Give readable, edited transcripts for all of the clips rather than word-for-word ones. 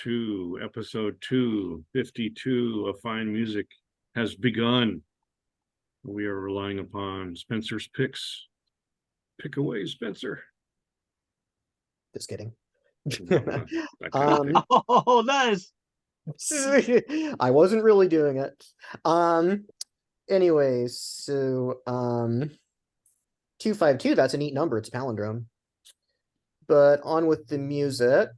2, episode 252 of Fine Music has begun. We are relying upon Spencer's picks. Pick away, Spencer. Just kidding. Oh, nice. I wasn't really doing it. Anyways, so 252, that's a neat number. It's a palindrome. But on with the music.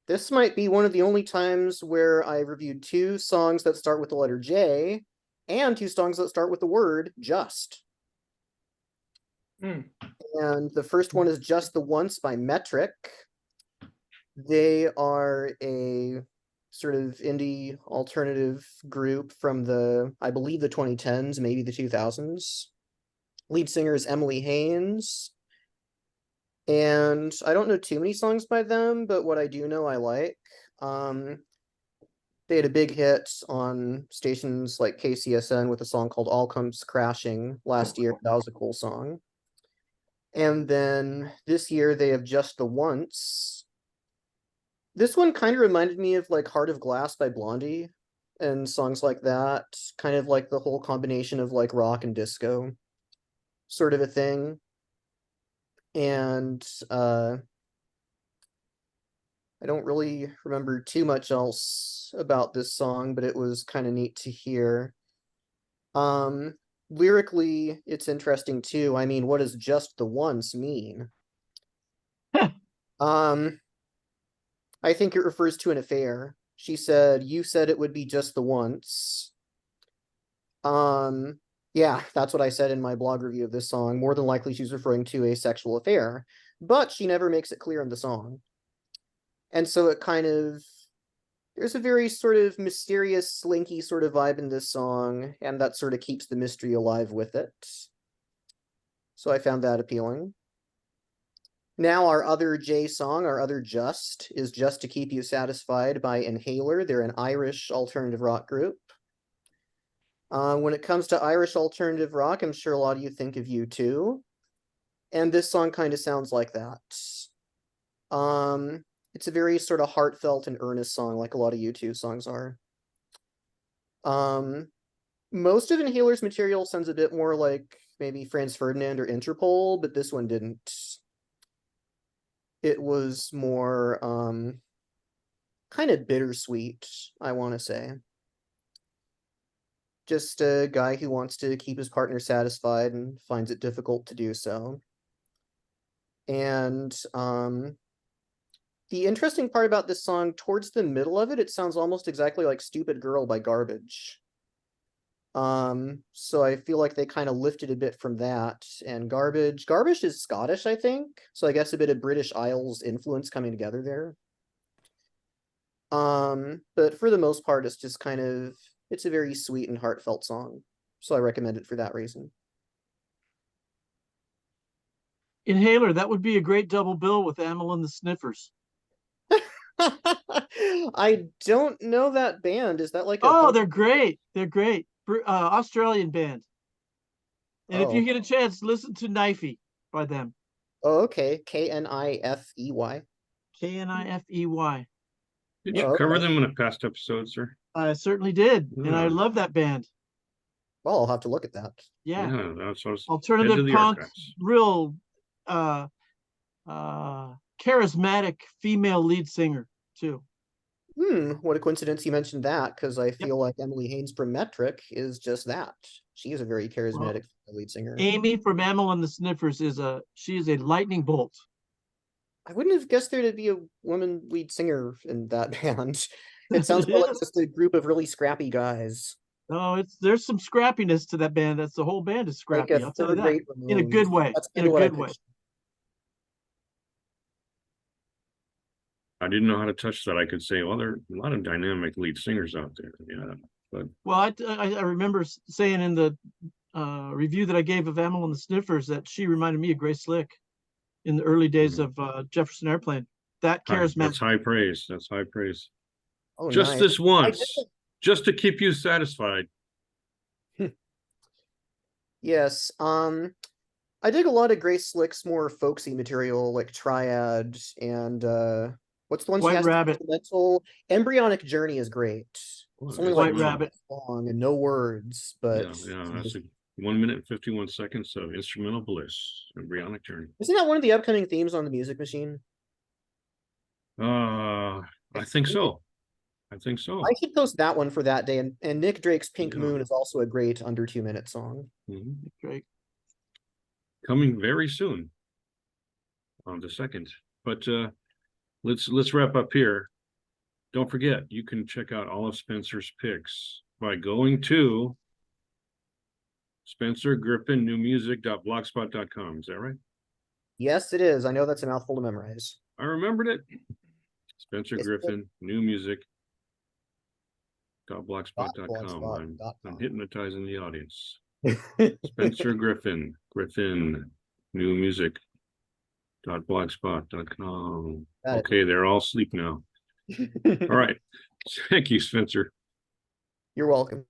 This might be one of the only times where I reviewed 2 songs that start with the letter J and 2 songs that start with the word just. And the first one is Just the Once by Metric. They are a sort of indie alternative group from I believe the 2010s, maybe the 2000s. Lead singer is Emily Haynes. And I don't know too many songs by them, but what I do know I like. They had a big hit on stations like KCSN with a song called All Comes Crashing last year. That was a cool song. And then this year they have Just the Once. This one kind of reminded me of like Heart of Glass by Blondie and songs like that. Kind of like the whole combination of like rock and disco sort of a thing. And I don't really remember too much else about this song, but it was kind of neat to hear. Lyrically, it's interesting too. I mean, what does just the once mean? I think it refers to an affair. She said, "You said it would be just the once." Yeah, that's what I said in my blog review of this song. More than likely, she's referring to a sexual affair, but she never makes it clear in the song. And so it kind of, there's a very sort of mysterious, slinky sort of vibe in this song, and that sort of keeps the mystery alive with it. So I found that appealing. Now our other J song, our other Just, is Just to Keep You Satisfied by Inhaler. They're an Irish alternative rock group. When it comes to Irish alternative rock, I'm sure a lot of you think of U2. And this song kind of sounds like that. It's a very sort of heartfelt and earnest song, like a lot of U2 songs are. Most of Inhaler's material sounds a bit more like maybe Franz Ferdinand or Interpol, but this one didn't. It was more kind of bittersweet, I want to say. Just a guy who wants to keep his partner satisfied and finds it difficult to do so. And the interesting part about this song, towards the middle of it, it sounds almost exactly like Stupid Girl by Garbage. So I feel like they kind of lifted a bit from that. And Garbage is Scottish, I think. So I guess a bit of British Isles influence coming together there. But for the most part, it's just kind of, it's a very sweet and heartfelt song. So I recommend it for that reason. Inhaler, that would be a great double bill with Amyl and the Sniffers. I don't know that band. Is that like a they're great. They're great. Australian band. And if you get a chance, listen to Knifey by them. Oh, okay. Knifey. Knifey. Did you cover them in a past episode, sir? I certainly did. And I love that band. Well, I'll have to look at that. Yeah. That's what alternative punk, real charismatic female lead singer too. What a coincidence you mentioned that, because I feel like Emily Haynes from Metric is just that. She is a very charismatic lead singer. Amy from Amyl and the Sniffers is a lightning bolt. I wouldn't have guessed there to be a woman lead singer in that band. It sounds more like just a group of really scrappy guys. No, there's some scrappiness to that band. That's the whole band is scrappy. Like I'll tell you that. In a good way. In a good way. I didn't know how to touch that. I could say, well, there are a lot of dynamic lead singers out there. Yeah, but well, I remember saying in the review that I gave of Amyl and the Sniffers that she reminded me of Grace Slick in the early days of Jefferson Airplane. That charismatic. That's high praise. That's high praise. Oh, just nice. This once, just to keep you satisfied. Yes. I dig a lot of Grace Slick's more folksy material, like Triad and What's the one she White has Rabbit. instrumental? Embryonic Journey is great. Well, It's only that's like White one. Rabbit. long and no words, but That's a 1 minute and 51 seconds of instrumental bliss, embryonic journey. isn't that one of the upcoming themes on the Music Machine? I think so. I think so. I should post that one for that day. And Nick Drake's Pink Yeah. Moon is also a great under 2 minute song. Mhm. Great. Coming very soon on the 2nd. But let's wrap up here. Don't forget, you can check out all of Spencer's picks by going to spencergriffinnewmusic.blogspot.com. Is that right? Yes, it is. I know that's a mouthful to memorize. I remembered it. Spencer It's Griffin, new music. .blogspot.com. I'm blogspot.com. hypnotizing the audience. Spencer Griffin, new music. .blogspot.com. Got it. Okay, they're all asleep now. All right. Thank you, Spencer. You're welcome.